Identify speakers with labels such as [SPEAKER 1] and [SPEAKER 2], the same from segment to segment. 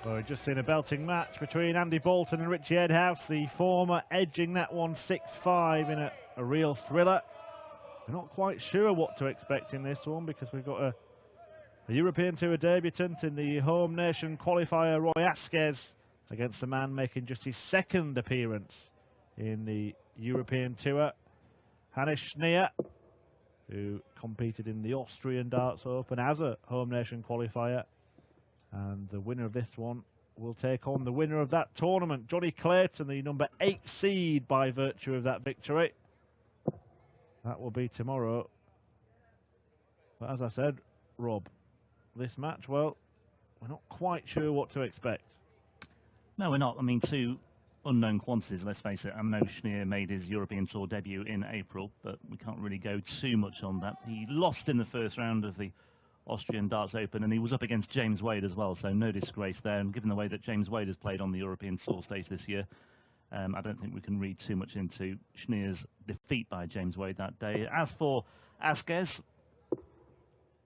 [SPEAKER 1] Well, we've just seen a belting match between Andy Bolton and Richie Edhouse, the former edging that one 6-5 in a real thriller. We're not quite sure what to expect in this one because we've got a European Tour debutant in the home nation qualifier, Roy Asquez, against the man making just his second appearance in the European Tour, Hannes Schnier, who competed in the Austrian Darts Open as a home nation qualifier. And the winner of this one will take on the winner of that tournament, Johnny Clayton, the number 8 seed by virtue of that victory. That will be tomorrow. But as I said, Rob, this match, well, we're not quite sure what to expect.
[SPEAKER 2] No, we're not. I mean, two unknown quantities, let's face it. I know Schnier made his European Tour debut in April, but we can't really go too much on that. He lost in the first round of the Austrian Darts Open, and he was up against James Wade as well, so no disgrace there. And given the way that James Wade has played on the European Tour stage this year, I don't think we can read too much into Schnier's defeat by James Wade that day. As for Asquez,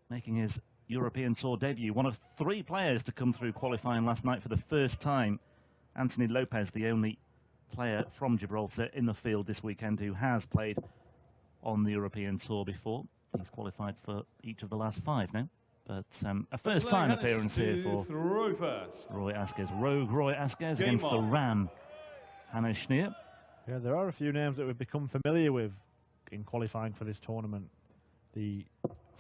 [SPEAKER 2] making his European Tour debut, one of 3 players to come through qualifying last night for the first time. Anthony Lopez, the only player from Gibraltar in the field this weekend who has played on the European Tour before. He's qualified for each of the last 5 now. But a first-time appearance here for Roy Asquez. Rogue Roy Asquez against the Ram, Hannes Schnier.
[SPEAKER 1] Yeah, there are a few names that we've become familiar with in qualifying for this tournament. The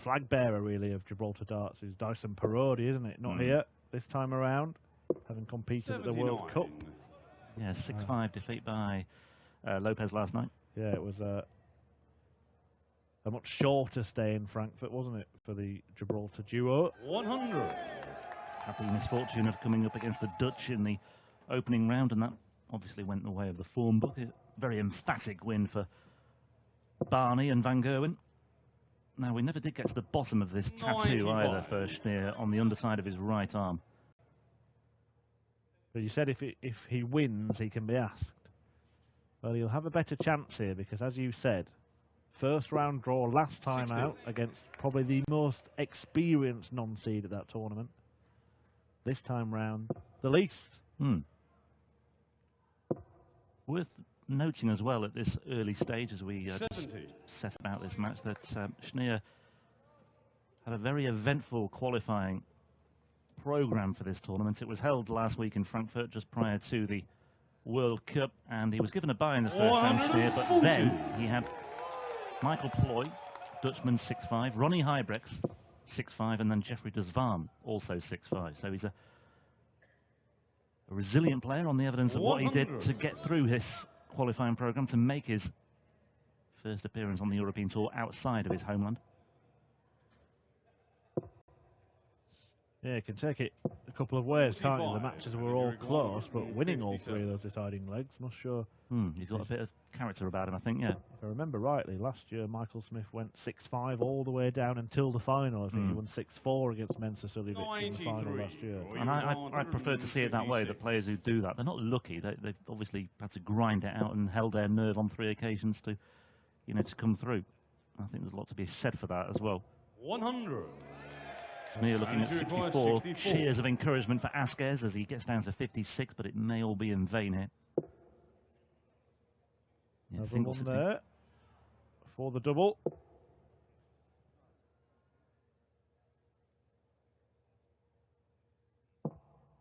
[SPEAKER 1] flag bearer, really, of Gibraltar Darts is Dyson Parodi, isn't it? Not here this time around, having competed at the World Cup.
[SPEAKER 2] Yeah, 6-5 defeat by Lopez last night.
[SPEAKER 1] Yeah, it was a much shorter stay in Frankfurt, wasn't it, for the Gibraltar duo?
[SPEAKER 3] 100.
[SPEAKER 2] Had the misfortune of coming up against the Dutch in the opening round, and that obviously went the way of the form book. A very emphatic win for Barney and Van Gerwen. Now, we never did get to the bottom of this tattoo either for Schnier on the underside of his right arm.
[SPEAKER 1] But you said if he wins, he can be asked. Well, he'll have a better chance here because, as you said, first round draw last time out against probably the most experienced non-seed at that tournament. This time round, the least.
[SPEAKER 2] Worth noting as well at this early stage as we set about this match that Schnier had a very eventful qualifying programme for this tournament. It was held last week in Frankfurt just prior to the World Cup, and he was given a bye in the first round, Schnier, but then he had Michael Ploy, Dutchman, 6-5, Ronnie Huybrechts, 6-5, and then Jeffrey de Zwaan, also 6-5. So he's a resilient player on the evidence of what he did to get through his qualifying programme to make his first appearance on the European Tour outside of his homeland.
[SPEAKER 1] Yeah, it can take it a couple of ways, can't it? The matches were all close, but winning all 3 of those deciding legs must show.
[SPEAKER 2] He's got a bit of character about him, I think, yeah.
[SPEAKER 1] If I remember rightly, last year Michael Smith went 6-5 all the way down until the final. I think he won 6-4 against Mensah Suljovic in the final last year.
[SPEAKER 2] And I prefer to see it that way, the players who do that. They're not lucky. They've obviously had to grind it out and held their nerve on 3 occasions to, to come through. I think there's a lot to be said for that as well.
[SPEAKER 3] 100.
[SPEAKER 2] Schnier looking at 64. Cheers of encouragement for Asquez as he gets down to 56, but it may all be in vain here. Yeah,
[SPEAKER 1] another one there for the double.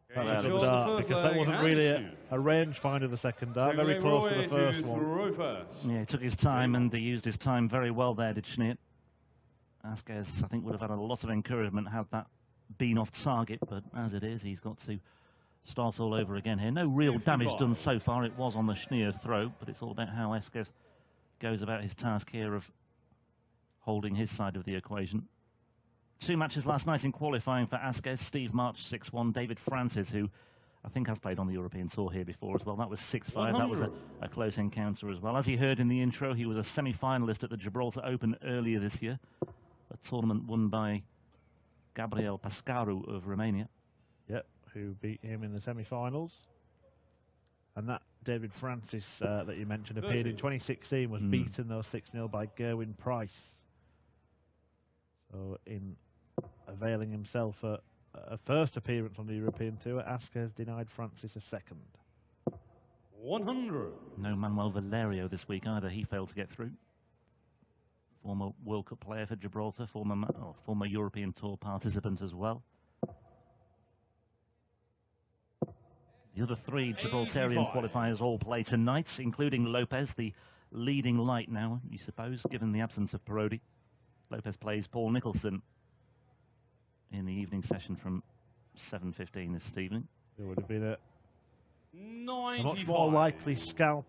[SPEAKER 1] Because that wasn't really a rangefinder, the second dart, very close to the first one.
[SPEAKER 2] Yeah, he took his time and he used his time very well there, did Schnier. Asquez, I think, would have had a lot of encouragement had that been off target, but as it is, he's got to start all over again here. No real damage done so far. It was on the Schnier throw, but it's all about how Asquez goes about his task here of holding his side of the equation. 2 matches last night in qualifying for Asquez. Steve March, 6-1. David Francis, who I think has played on the European Tour here before as well. That was 6-5. That was a close encounter as well. As you heard in the intro, he was a semi-finalist at the Gibraltar Open earlier this year. A tournament won by Gabriel Pascaru of Romania.
[SPEAKER 1] Yep, who beat him in the semi-finals. And that David Francis that you mentioned appeared in 2016, was beaten though 6-0 by Gerwin Price. So in availing himself a a first appearance on the European Tour. Asquez denied Francis a second.
[SPEAKER 3] 100.
[SPEAKER 2] No Manuel Valerio this week either. He failed to get through. Former World Cup player for Gibraltar, former European Tour participant as well. The other three Gibraltarian qualifiers all play tonight, including Lopez, the leading light now, you suppose, given the absence of Parodi. Lopez plays Paul Nicholson in the evening session from 7:15 this evening.
[SPEAKER 1] It would have been a
[SPEAKER 3] 95.
[SPEAKER 1] much more likely scalp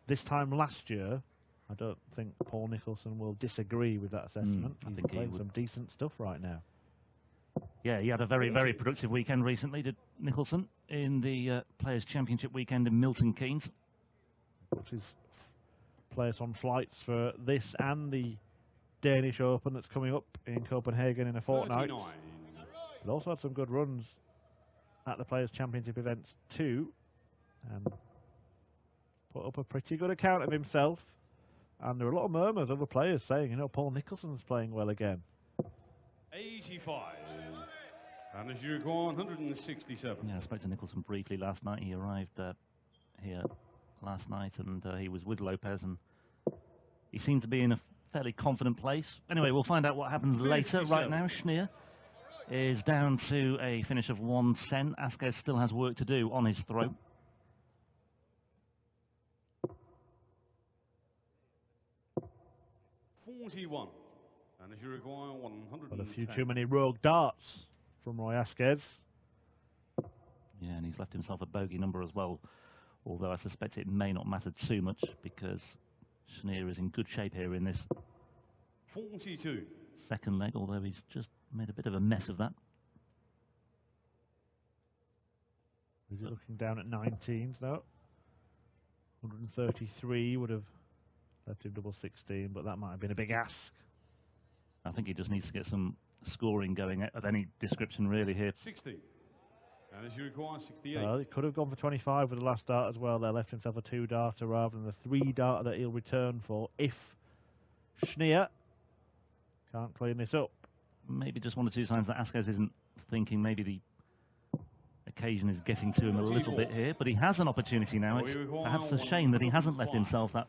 [SPEAKER 1] this time last year. I don't think Paul Nicholson will disagree with that assessment.
[SPEAKER 2] I
[SPEAKER 1] He's
[SPEAKER 2] think he
[SPEAKER 1] playing
[SPEAKER 2] would.
[SPEAKER 1] some decent stuff right now.
[SPEAKER 2] Yeah, he had a very productive weekend recently, did Nicholson, in the Players' Championship weekend in Milton Keynes.
[SPEAKER 1] Puts his place on flights for this and the Danish Open that's coming up in Copenhagen in a fortnight.
[SPEAKER 3] 39.
[SPEAKER 1] But also had some good runs at the Players' Championship events too, and put up a pretty good account of himself. And there were a lot of murmurs, other players saying, you know, Paul Nicholson's playing well again.
[SPEAKER 3] 85. And as you go 167.
[SPEAKER 2] Yeah, I spoke to Nicholson briefly last night. He arrived here last night, and he was with Lopez, and he seemed to be in a fairly confident place. Anyway, we'll find out what happens later. Right now, Schnier is down to a finish of 1 cent. Asquez still has work to do on his throw.
[SPEAKER 3] $41. And as you require 110.
[SPEAKER 1] But a few too many rogue darts from Roy Asquez.
[SPEAKER 2] Yeah, and he's left himself a bogey number as well, although I suspect it may not matter too much because Schnier is in good shape here in this
[SPEAKER 3] 42.
[SPEAKER 2] second leg, although he's just made a bit of a mess of that.
[SPEAKER 1] Is he looking down at 19s now? 133 would have left him double 16, but that might have been a big ask.
[SPEAKER 2] I think he just needs to get some scoring going of any description really here.
[SPEAKER 3] 60. And as you require 68.
[SPEAKER 1] Well, he could have gone for 25 with the last dart as well. They left himself a 2-darter rather than the 3-darter that he'll return for if Schnier can't clean this up.
[SPEAKER 2] Maybe just 1 or 2 signs that Asquez isn't thinking maybe the occasion is getting to him a little bit here, but he has an opportunity now. It's perhaps a shame that he hasn't left himself that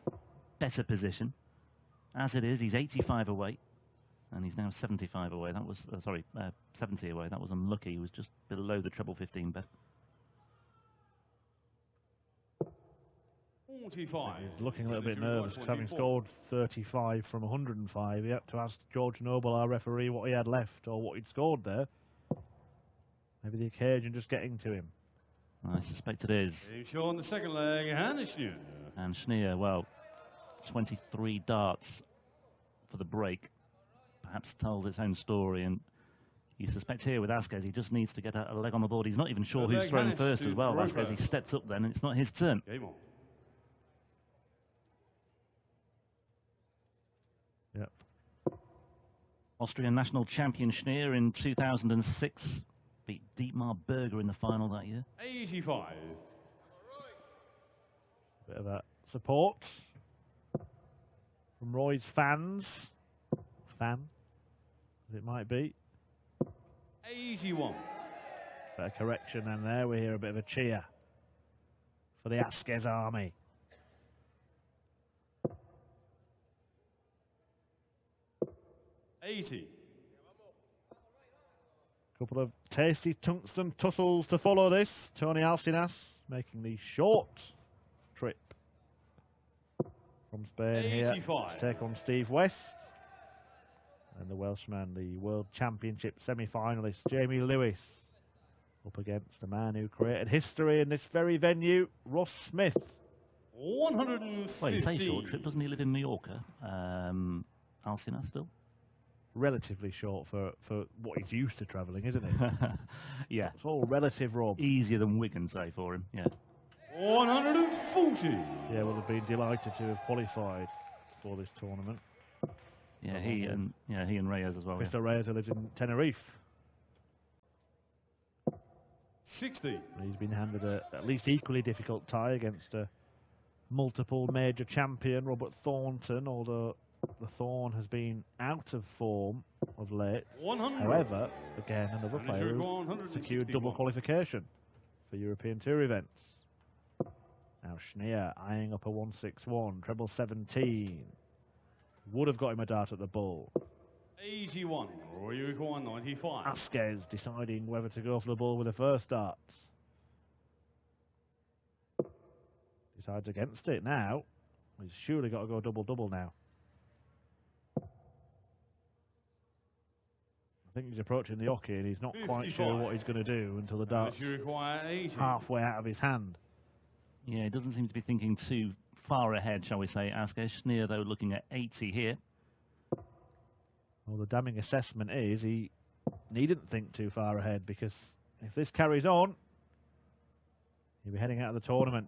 [SPEAKER 2] better position. As it is, he's 85 away, and he's now 75 away. That was, 70 away. That was unlucky. He was just below the treble 15 bet.
[SPEAKER 3] 45.
[SPEAKER 1] He's looking a little bit nervous because having scored 35 from 105, he had to ask George Noble, our referee, what he had left or what he'd scored there. Maybe the occasion just getting to him.
[SPEAKER 2] I suspect it is.
[SPEAKER 3] He's showing the second leg, and Schnier.
[SPEAKER 2] And Schnier, well, 23 darts for the break. Perhaps told its own story, and you suspect here with Asquez, he just needs to get a leg on the board. He's not even sure who's thrown first as well. Asquez, he steps up then, and it's not his turn.
[SPEAKER 3] Game on.
[SPEAKER 1] Yep.
[SPEAKER 2] Austrian national champion Schnier in 2006 beat Dietmar Berger in the final that year.
[SPEAKER 3] 85.
[SPEAKER 1] Bit of that support from Roy's fans. Fan, as it might be.
[SPEAKER 3] 81.
[SPEAKER 1] Better correction, and there we hear a bit of a cheer for the Asquez army.
[SPEAKER 3] $80.
[SPEAKER 1] Couple of tasty tungsten tussles to follow this. Tony Alcinas making the short trip from Spain here to take on Steve West. And the Welshman, the World Championship semi-finalist, Jamie Lewis, up against the man who created history in this very venue, Ross Smith.
[SPEAKER 3] 150.
[SPEAKER 2] Well, you say short trip, doesn't he live in Mallorca? Alcinas still?
[SPEAKER 1] Relatively short for what he's used to travelling, isn't it?
[SPEAKER 2] Yeah.
[SPEAKER 1] It's all relative, Rob.
[SPEAKER 2] Easier than Wigan, say, for him, yeah.
[SPEAKER 3] 140.
[SPEAKER 1] Yeah, well, they've been delighted to have qualified for this tournament.
[SPEAKER 2] Yeah, he and Reyes as well.
[SPEAKER 1] Mr.
[SPEAKER 2] Yeah.
[SPEAKER 1] Reyes, who lives in Tenerife.
[SPEAKER 3] 60.
[SPEAKER 1] He's been handed a at least equally difficult tie against a multiple major champion, Robert Thornton, although the Thorn has been out of form of late.
[SPEAKER 3] 100.
[SPEAKER 1] However, again, another
[SPEAKER 3] And
[SPEAKER 1] player
[SPEAKER 3] it's
[SPEAKER 1] who
[SPEAKER 3] 161.
[SPEAKER 1] secured double qualification for European Tour events. Now Schnier eyeing up a 161, treble 17. Would have got him a dart at the bull.
[SPEAKER 3] 81. Or you require 95.
[SPEAKER 1] Asquez deciding whether to go for the bull with the first dart. Decides against it now. He's surely got to go double-double now. I think he's approaching the hockey and he's not quite sure what he's going to do until the dart's
[SPEAKER 3] You require 80.
[SPEAKER 1] halfway out of his hand.
[SPEAKER 2] Yeah, he doesn't seem to be thinking too far ahead, shall we say, Asquez. Schnier, though, looking at 80 here.
[SPEAKER 1] Well, the damning assessment is he needn't think too far ahead, because if this carries on, he'll be heading out of the tournament.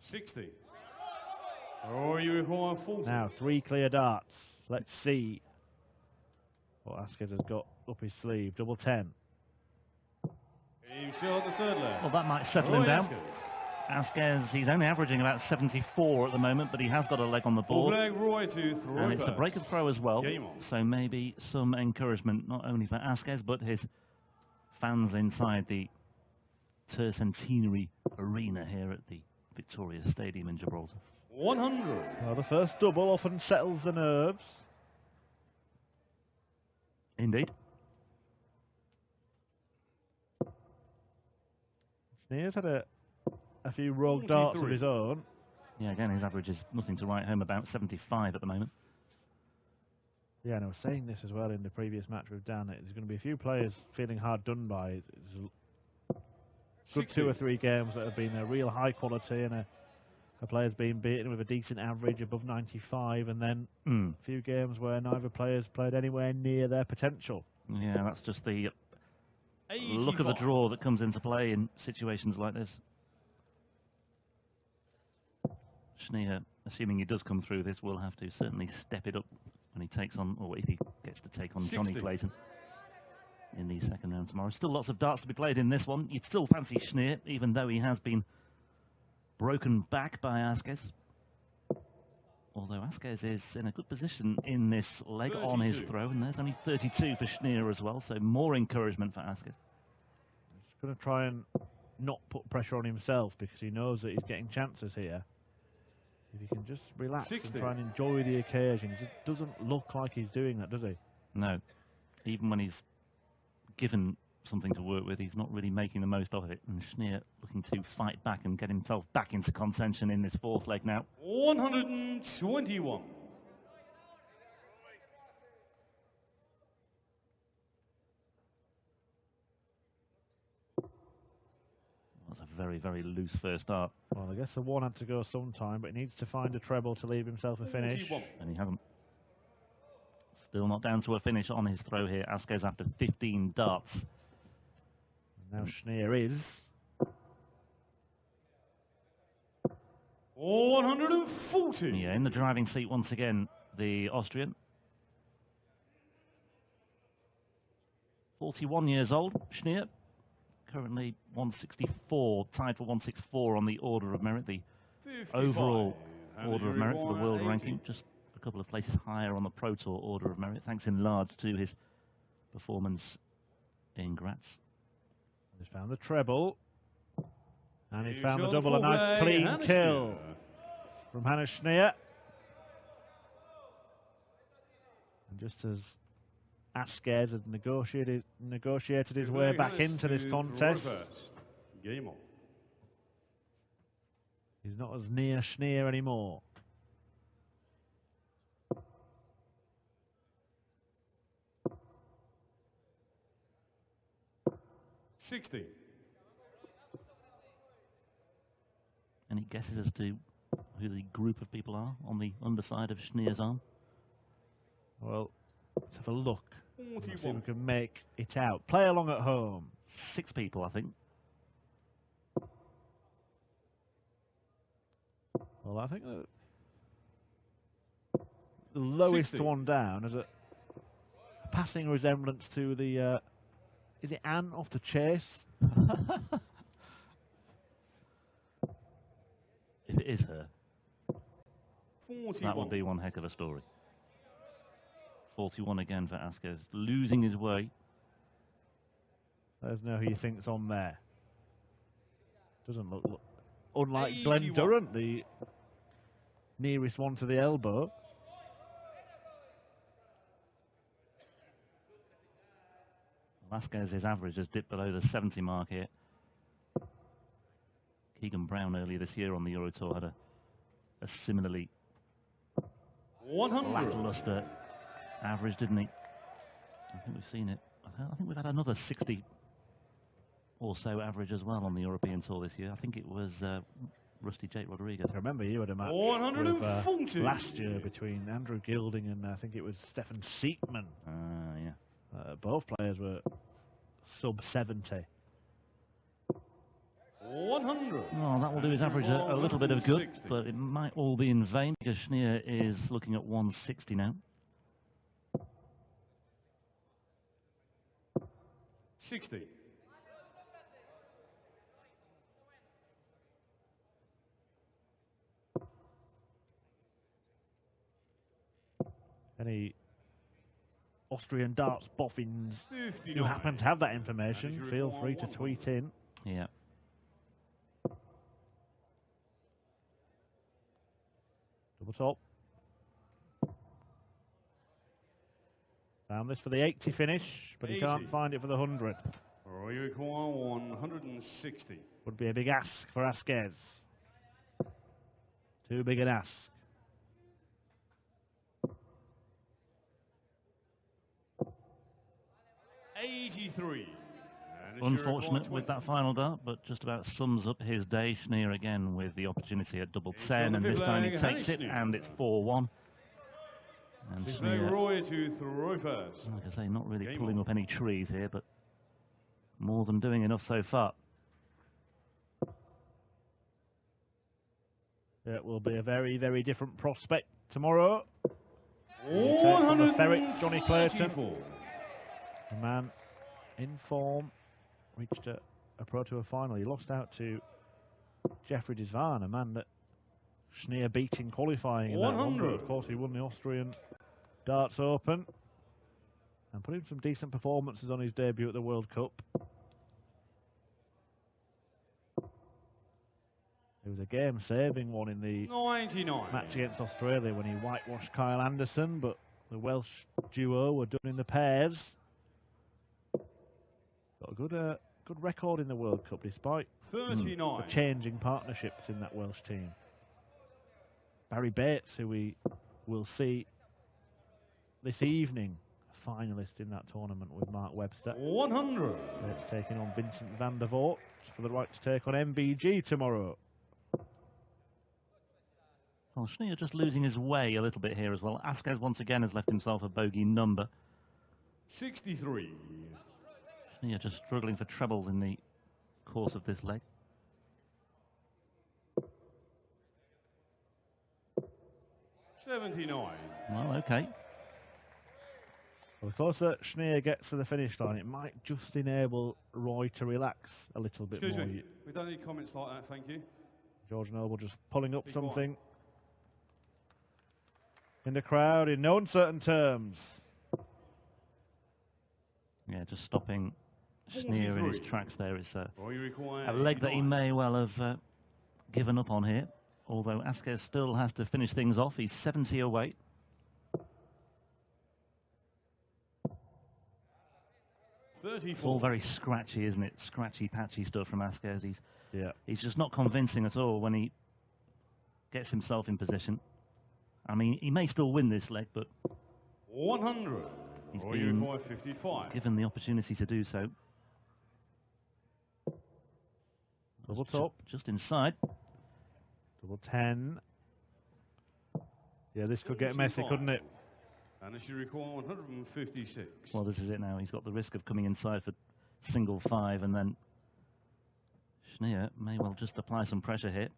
[SPEAKER 3] 60. Or you require 40.
[SPEAKER 1] Now, 3 clear darts. Let's see what Asquez has got up his sleeve. Double 10.
[SPEAKER 3] He's still at the third leg.
[SPEAKER 2] Well, that might settle him down. Asquez, he's only averaging about 74 at the moment, but he has got a leg on the board.
[SPEAKER 3] Leg Roy to throw
[SPEAKER 2] And it's the break and throw as well.
[SPEAKER 3] Game on.
[SPEAKER 2] So maybe some encouragement, not only for Asquez, but his fans inside the Tercentenary Arena here at the Victoria Stadium in Gibraltar.
[SPEAKER 3] 100.
[SPEAKER 1] Well, the first double often settles the nerves.
[SPEAKER 2] Indeed.
[SPEAKER 1] Schnier's had a few rogue darts of
[SPEAKER 3] 43.
[SPEAKER 1] his own.
[SPEAKER 2] Yeah, again, his average is nothing to write home about, 75 at the moment.
[SPEAKER 1] Yeah, and I was saying this as well in the previous match with Dan. There's going to be a few players feeling hard done by. It's a good 2 or 3 games that have been a real high quality, and a player's been beaten with a decent average above 95, and then a few games where neither player's played anywhere near their potential.
[SPEAKER 2] Yeah, that's just the
[SPEAKER 3] 85.
[SPEAKER 2] look of the draw that comes into play in situations like this. Schnier, assuming he does come through this, will have to certainly step it up when he takes on, or if he gets to take on
[SPEAKER 3] 60.
[SPEAKER 2] Johnny Clayton in the second round tomorrow. Still lots of darts to be played in this one. You'd still fancy Schnier, even though he has been broken back by Asquez. Although Asquez is in a good position in this leg
[SPEAKER 3] 32.
[SPEAKER 2] on his throw, and there's only 32 for Schnier as well, so more encouragement for Asquez.
[SPEAKER 1] He's going to try and not put pressure on himself, because he knows that he's getting chances here. If he can just relax
[SPEAKER 3] 60.
[SPEAKER 1] and try and enjoy the occasion. It doesn't look like he's doing that, does he?
[SPEAKER 2] No. Even when he's given something to work with, he's not really making the most of it. And Schnier looking to fight back and get himself back into contention in this fourth leg now.
[SPEAKER 3] 121.
[SPEAKER 2] That's a very, very loose first start.
[SPEAKER 1] Well, I guess the one had to go sometime, but he needs to find a treble to leave himself a finish.
[SPEAKER 3] 41.
[SPEAKER 2] And he hasn't. Still not down to a finish on his throw here. Asquez after 15 darts.
[SPEAKER 1] And now Schnier is
[SPEAKER 3] 140.
[SPEAKER 2] Yeah, in the driving seat once again, the Austrian. 41 years old, Schnier. Currently 164, tied for 164 on the Order of Merit, the
[SPEAKER 3] 55.
[SPEAKER 2] overall
[SPEAKER 3] And
[SPEAKER 2] Order of
[SPEAKER 3] you
[SPEAKER 2] Merit, the
[SPEAKER 3] require
[SPEAKER 2] world
[SPEAKER 3] 80.
[SPEAKER 2] ranking, just a couple of places higher on the Pro Tour Order of Merit, thanks in large to his performance in Graz.
[SPEAKER 1] He's found the treble. And he's
[SPEAKER 3] Huge
[SPEAKER 1] found the
[SPEAKER 3] on
[SPEAKER 1] double. A nice
[SPEAKER 3] fullback,
[SPEAKER 1] clean
[SPEAKER 3] Hannes
[SPEAKER 1] kill
[SPEAKER 3] Schnier.
[SPEAKER 1] from Hannes Schnier. And just as Asquez had negotiated his way back into this contest,
[SPEAKER 3] Game on.
[SPEAKER 1] he's not as near Schnier anymore.
[SPEAKER 3] $60.
[SPEAKER 2] Any guesses as to who the group of people are on the underside of Schnier's arm?
[SPEAKER 1] Well, let's have a look. Let's see if
[SPEAKER 3] 41.
[SPEAKER 1] we can make it out. Play along at home.
[SPEAKER 2] 6 people, I think.
[SPEAKER 1] Well, I think the lowest
[SPEAKER 3] 60.
[SPEAKER 1] one down is a passing resemblance to the. Is it Anne off the Chase?
[SPEAKER 2] If it is her,
[SPEAKER 3] 41.
[SPEAKER 2] that would be one heck of a story. 41 again for Asquez, losing his way.
[SPEAKER 1] Let us know who you think's on there. Doesn't look unlike
[SPEAKER 3] 81.
[SPEAKER 1] Glenn Durrant, the nearest one to the elbow.
[SPEAKER 2] Asquez's average has dipped below the 70 mark here. Keegan Brown earlier this year on the Euro Tour had a similarly
[SPEAKER 3] 100.
[SPEAKER 2] lackluster average, didn't he? I think we've seen it. I think we've had another 60 or so average as well on the European Tour this year. I think it was Rusty Jake Rodriguez.
[SPEAKER 1] I remember you had a match
[SPEAKER 3] 140.
[SPEAKER 1] with, last year between Andrew Gilding and I think it was Stefan Siekman.
[SPEAKER 2] Yeah.
[SPEAKER 1] Both players were sub 70.
[SPEAKER 3] 100.
[SPEAKER 2] Well, that will do his average a little bit of good, but it might all be in vain because Schnier is looking at 160 now.
[SPEAKER 3] 60.
[SPEAKER 1] Any Austrian darts boffins who
[SPEAKER 3] 59.
[SPEAKER 1] happen to have that information, feel free to tweet in.
[SPEAKER 2] Yeah.
[SPEAKER 1] Double top. Found this for the 80 finish, but he
[SPEAKER 3] 80.
[SPEAKER 1] can't find it for the 100.
[SPEAKER 3] You require 160.
[SPEAKER 1] Would be a big ask for Asquez. Too big an ask.
[SPEAKER 3] $83.
[SPEAKER 2] Unfortunate with that final dart, but just about sums up his day. Schnier again with the opportunity at double 10, and this time he takes it, and it's 4-1. And Schnier,
[SPEAKER 3] Roy to throw first.
[SPEAKER 2] like I say, not really pulling up any trees here, but more than doing enough so far.
[SPEAKER 1] It will be a very, very different prospect tomorrow.
[SPEAKER 3] From
[SPEAKER 1] the ferret, Johnny Clayton. A man in form, reached a Pro Tour final. He lost out to Jeffrey Desvan, a man that Schnier beat in qualifying in that one, but of course he won the Austrian Darts Open and put in some decent performances on his debut at the World Cup. It was a game-saving one in the
[SPEAKER 3] 99.
[SPEAKER 1] match against Australia when he whitewashed Kyle Anderson, but the Welsh duo were done in the pairs. Got a good record in the World Cup despite
[SPEAKER 3] 39.
[SPEAKER 1] the changing partnerships in that Welsh team. Barry Bates, who we will see this evening, a finalist in that tournament with Mark Webster.
[SPEAKER 3] 100.
[SPEAKER 1] Bates taking on Vincent van der Voort for the right to take on MVG tomorrow.
[SPEAKER 2] Well, Schnier just losing his way a little bit here as well. Asquez once again has left himself a bogey number.
[SPEAKER 3] 63.
[SPEAKER 2] Schnier just struggling for trebles in the course of this leg.
[SPEAKER 3] 79.
[SPEAKER 2] Well, okay.
[SPEAKER 1] Well, the closer Schnier gets to the finish line, it might just enable Roy to relax a little bit
[SPEAKER 3] Excuse
[SPEAKER 1] more.
[SPEAKER 3] me. We don't need comments like that, thank you.
[SPEAKER 1] George Noble just pulling up
[SPEAKER 3] Be
[SPEAKER 1] something in the crowd in no uncertain terms.
[SPEAKER 2] Yeah, just stopping Schnier in his tracks there. It's a
[SPEAKER 3] require
[SPEAKER 2] leg that he
[SPEAKER 3] 89.
[SPEAKER 2] may well have given up on here. Although Asquez still has to finish things off. He's 70 away. It's all very scratchy, isn't it? Scratchy, patchy stuff from Asquez. He's just not convincing at all when he gets himself in position. I mean, he may still win this leg, but
[SPEAKER 3] 100.
[SPEAKER 2] he's
[SPEAKER 3] You
[SPEAKER 2] been
[SPEAKER 3] require 55.
[SPEAKER 2] given the opportunity to do so.
[SPEAKER 1] Double top.
[SPEAKER 2] Just inside.
[SPEAKER 1] Double 10. Yeah, this could get messy, couldn't it?
[SPEAKER 3] And this should require 156.
[SPEAKER 2] Well, this is it now. He's got the risk of coming inside for single 5, and then Schnier may well just apply some pressure here.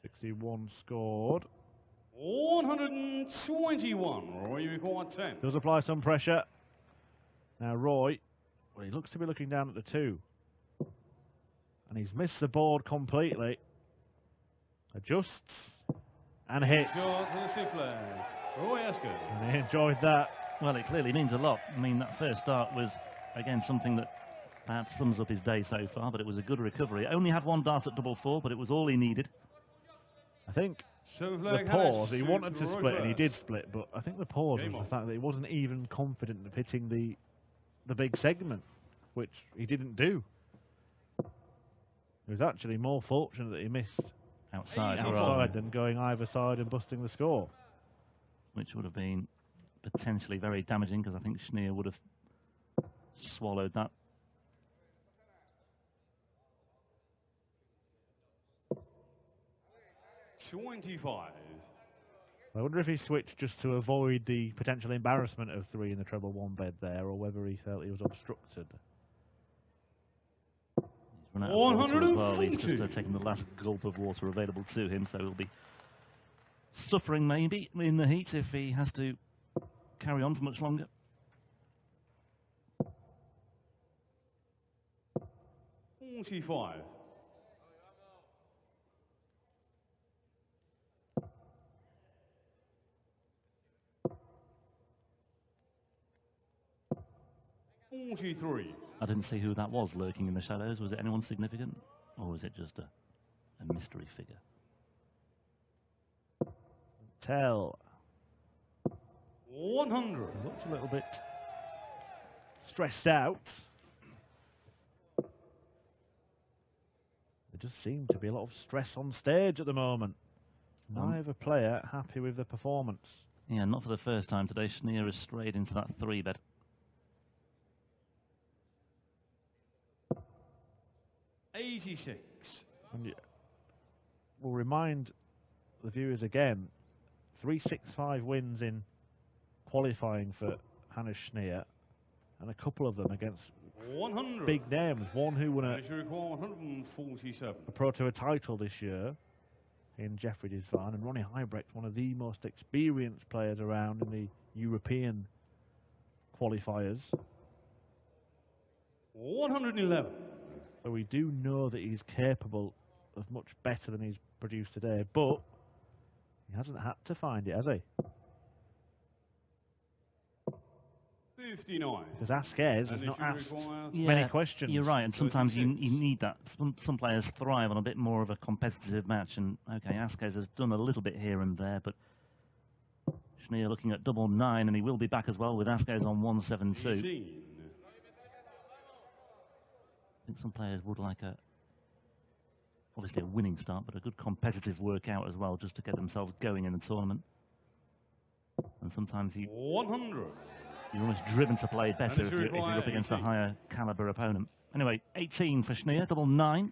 [SPEAKER 1] 61 scored.
[SPEAKER 3] 121. Roy, you require 10.
[SPEAKER 1] Does apply some pressure. Now Roy, well, he looks to be looking down at the 2. And he's missed the board completely. Adjusts. And hit.
[SPEAKER 3] Shot to the stick flag. Roy Asquez.
[SPEAKER 1] And he enjoyed that.
[SPEAKER 2] Well, it clearly means a lot. I mean, that first start was, again, something that perhaps sums up his day so far, but it was a good recovery. Only had one dart at double four, but it was all he needed.
[SPEAKER 1] I think
[SPEAKER 3] So
[SPEAKER 1] the pause, he wanted to
[SPEAKER 3] Roy
[SPEAKER 1] split, and he
[SPEAKER 3] first.
[SPEAKER 1] did split, but I think the pause
[SPEAKER 3] Game
[SPEAKER 1] was
[SPEAKER 3] on.
[SPEAKER 1] the fact that he wasn't even confident of hitting the big segment, which he didn't do. He was actually more fortunate that he missed
[SPEAKER 2] Outside,
[SPEAKER 1] outside than going either side and busting the score.
[SPEAKER 2] which would have been potentially very damaging, because I think Schnier would have swallowed that.
[SPEAKER 3] $25.
[SPEAKER 1] I wonder if he switched just to avoid the potential embarrassment of three in the treble one bed there, or whether he felt he was obstructed.
[SPEAKER 2] He's run out of water as well. He's
[SPEAKER 3] 140.
[SPEAKER 2] just taken the last gulp of water available to him, so he'll be suffering maybe in the heat if he has to carry on for much longer.
[SPEAKER 3] $45. $43.
[SPEAKER 2] I didn't see who that was lurking in the shadows. Was it anyone significant, or was it just a mystery figure?
[SPEAKER 1] Tell.
[SPEAKER 3] 100.
[SPEAKER 1] He looks a little bit stressed out. There just seemed to be a lot of stress on stage at the moment. Neither player happy with the performance.
[SPEAKER 2] Yeah, not for the first time today. Schnier has strayed into that three bed.
[SPEAKER 3] $86.
[SPEAKER 1] And we'll remind the viewers again, 365 wins in qualifying for Hannes Schnier, and a couple of them against
[SPEAKER 3] 100.
[SPEAKER 1] big names. One who won
[SPEAKER 3] Finish record 147.
[SPEAKER 1] a Pro Tour title this year in Jeffrey Disvan, and Ronnie Heibrecht, one of the most experienced players around in the European qualifiers.
[SPEAKER 3] 111.
[SPEAKER 1] So we do know that he's capable of much better than he's produced today, but he hasn't had to find it, has he?
[SPEAKER 3] 59.
[SPEAKER 1] Because Asquez has
[SPEAKER 3] And
[SPEAKER 1] not
[SPEAKER 3] it should
[SPEAKER 1] asked
[SPEAKER 3] require
[SPEAKER 1] many questions.
[SPEAKER 2] You're right, and sometimes you
[SPEAKER 3] 36.
[SPEAKER 2] need that. Some players thrive on a bit more of a competitive match, and okay, Asquez has done a little bit here and there, but Schnier looking at double nine, and he will be back as well with Asquez on 172.
[SPEAKER 3] 18.
[SPEAKER 2] I think some players would like obviously a winning start, but a good competitive workout as well, just to get themselves going in the tournament. And sometimes
[SPEAKER 3] 100.
[SPEAKER 2] you're almost driven to play better
[SPEAKER 3] And
[SPEAKER 2] if
[SPEAKER 3] it's
[SPEAKER 2] you're up
[SPEAKER 3] required
[SPEAKER 2] against a
[SPEAKER 3] 18.
[SPEAKER 2] higher caliber opponent. Anyway, 18 for Schnier, double nine.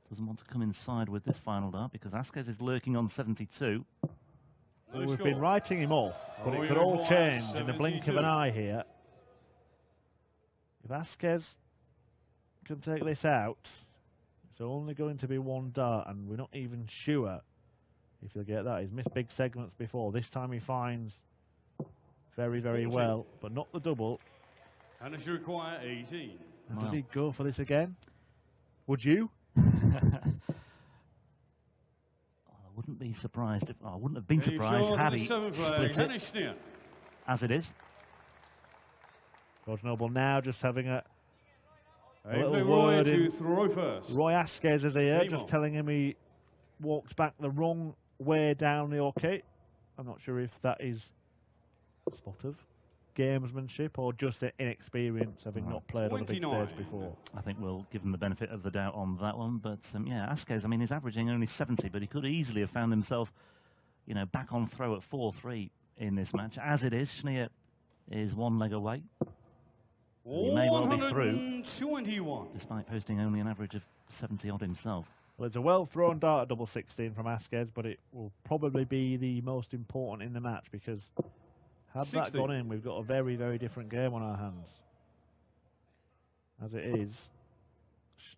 [SPEAKER 2] Doesn't want to come inside with this final dart because Asquez is lurking on 72.
[SPEAKER 1] Well, we've been writing him off, but
[SPEAKER 3] Oh,
[SPEAKER 1] it could
[SPEAKER 3] yeah,
[SPEAKER 1] all
[SPEAKER 3] boy,
[SPEAKER 1] change in the blink of an
[SPEAKER 3] 72.
[SPEAKER 1] eye here. If Asquez can take this out, it's only going to be one dart, and we're not even sure if he'll get that. He's missed big segments before. This time he finds very, very
[SPEAKER 3] 14.
[SPEAKER 1] well, but not the double.
[SPEAKER 3] And it should require 18.
[SPEAKER 1] And
[SPEAKER 2] Wow.
[SPEAKER 1] Does he go for this again? Would you?
[SPEAKER 2] I wouldn't be surprised if I wouldn't have been surprised had he split it
[SPEAKER 3] Schnier.
[SPEAKER 2] as it is.
[SPEAKER 1] George Noble now just having a little
[SPEAKER 3] Roy
[SPEAKER 1] word
[SPEAKER 3] to
[SPEAKER 1] in
[SPEAKER 3] throw first.
[SPEAKER 1] Roy Asquez is here,
[SPEAKER 3] Game
[SPEAKER 1] just
[SPEAKER 3] on.
[SPEAKER 1] telling him he walked back the wrong way down the orchid. I'm not sure if that is a spot of gamesmanship or just inexperience, having not played on a big
[SPEAKER 3] 29.
[SPEAKER 1] stage before.
[SPEAKER 2] I think we'll give him the benefit of the doubt on that one. But yeah, Asquez, I mean, he's averaging only 70, but he could easily have found himself, you know, back on throw at 4-3 in this match. As it is, Schnier is one leg away. He may well be through,
[SPEAKER 3] 121.
[SPEAKER 2] despite posting only an average of 70 odd himself.
[SPEAKER 1] Well, it's a well-thrown dart at double 16 from Asquez, but it will probably be the most important in the match, because had that
[SPEAKER 3] 60.
[SPEAKER 1] gone in, we've got a very, very different game on our hands. As it is,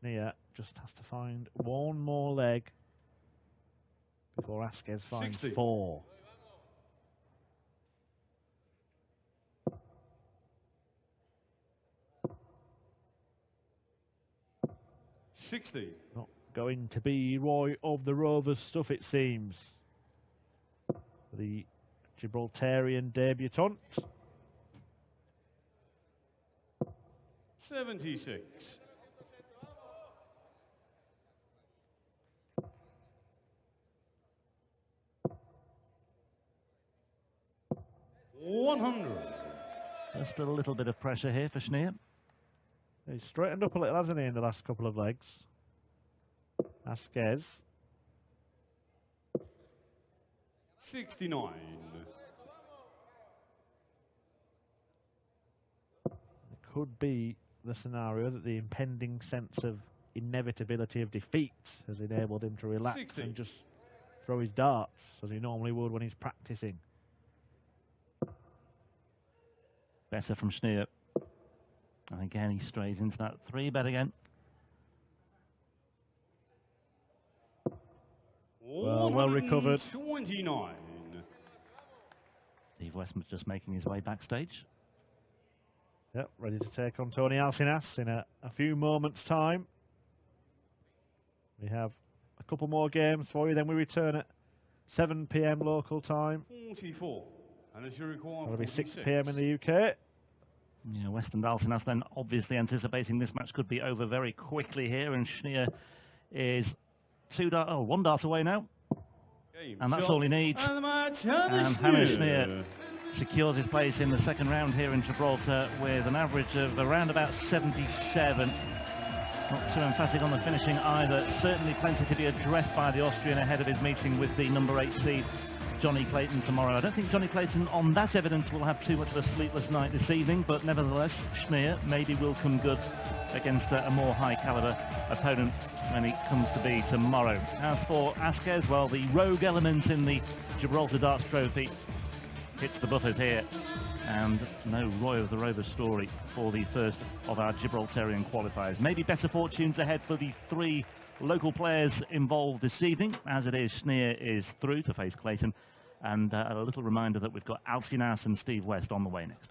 [SPEAKER 1] Schnier just has to find one more leg before Asquez finds
[SPEAKER 3] 60.
[SPEAKER 1] 4.
[SPEAKER 3] $60.
[SPEAKER 1] Not going to be Roy of the Rovers stuff, it seems. the Gibraltarian debutant.
[SPEAKER 3] 76. $100.
[SPEAKER 2] Just a little bit of pressure here for Schnier.
[SPEAKER 1] He's straightened up a little, hasn't he, in the last couple of legs? Asquez.
[SPEAKER 3] 69.
[SPEAKER 1] It could be the scenario that the impending sense of inevitability of defeat has enabled him to relax
[SPEAKER 3] 60.
[SPEAKER 1] and just throw his darts as he normally would when he's practicing.
[SPEAKER 2] Better from Schnier. And again, he strays into that 3-bet again.
[SPEAKER 1] Well recovered.
[SPEAKER 3] 29.
[SPEAKER 2] Steve Westman's just making his way backstage.
[SPEAKER 1] Yep, ready to take on Tony Alcinas in a few moments' time. We have a couple more games for you, then we return at 7 p.m. local time.
[SPEAKER 3] 44. And as you require,
[SPEAKER 1] That'll be 6
[SPEAKER 3] 46.
[SPEAKER 1] p.m. in the UK.
[SPEAKER 2] Yeah, Western Alcinas then obviously anticipating this match could be over very quickly here, and Schnier is 1 dart away now.
[SPEAKER 3] Game
[SPEAKER 2] And that's
[SPEAKER 3] shot.
[SPEAKER 2] all he needs.
[SPEAKER 3] And the match,
[SPEAKER 2] And Hannes Schnier secures his place in the second round here in Gibraltar with an average of around about 77. Not too emphatic on the finishing either. Certainly plenty to be addressed by the Austrian ahead of his meeting with the number 8 seed, Johnny Clayton, tomorrow. I don't think Johnny Clayton, on that evidence, will have too much of a sleepless night this evening, but nevertheless, Schnier maybe will come good against a more high-caliber opponent when it comes to be tomorrow. As for Asquez, well, the rogue element in the Gibraltar Darts Trophy hits the buffers here, and no Roy of the Rovers story for the first of our Gibraltarian qualifiers. Maybe better fortunes ahead for the 3 local players involved this evening. As it is, Schnier is through to face Clayton, and a little reminder that we've got Alcinas and Steve West on the way next.